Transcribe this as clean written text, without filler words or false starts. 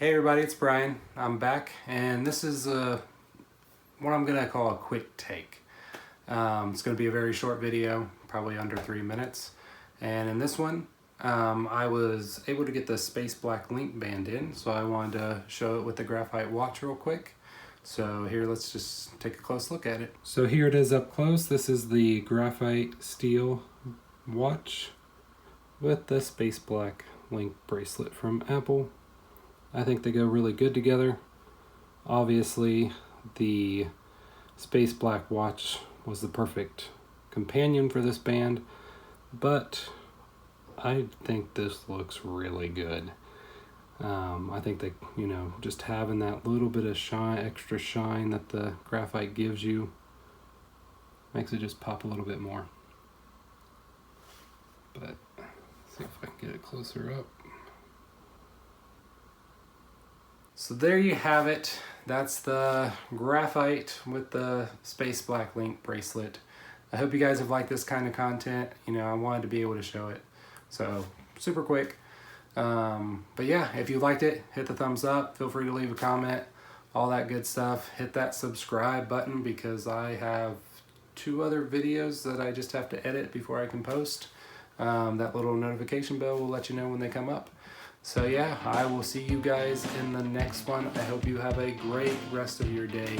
Hey everybody, it's Brian. I'm back, and this is what I'm gonna call a quick take. It's gonna be a very short video, probably under 3 minutes. And in this one, I was able to get the Space Black link band in, so I wanted to show it with the Graphite watch real quick. So here, let's just take a close look at it. So here it is up close. This is the Graphite Steel watch with the Space Black link bracelet from Apple. I think they go really good together. Obviously, the Space Black watch was the perfect companion for this band, but I think this looks really good. I think that, just having that little bit of shine, extra shine that the graphite gives you makes it just pop a little bit more. But let's see if I can get it closer up. So there you have it. That's the graphite with the Space Black link bracelet. I hope you guys have liked this kind of content. I wanted to be able to show it. So super quick. But yeah, if you liked it, hit the thumbs up. Feel free to leave a comment. All that good stuff. Hit that subscribe button because I have 2 other videos that I just have to edit before I can post. That little notification bell will let you know when they come up. So yeah, I will see you guys in the next one. I hope you have a great rest of your day.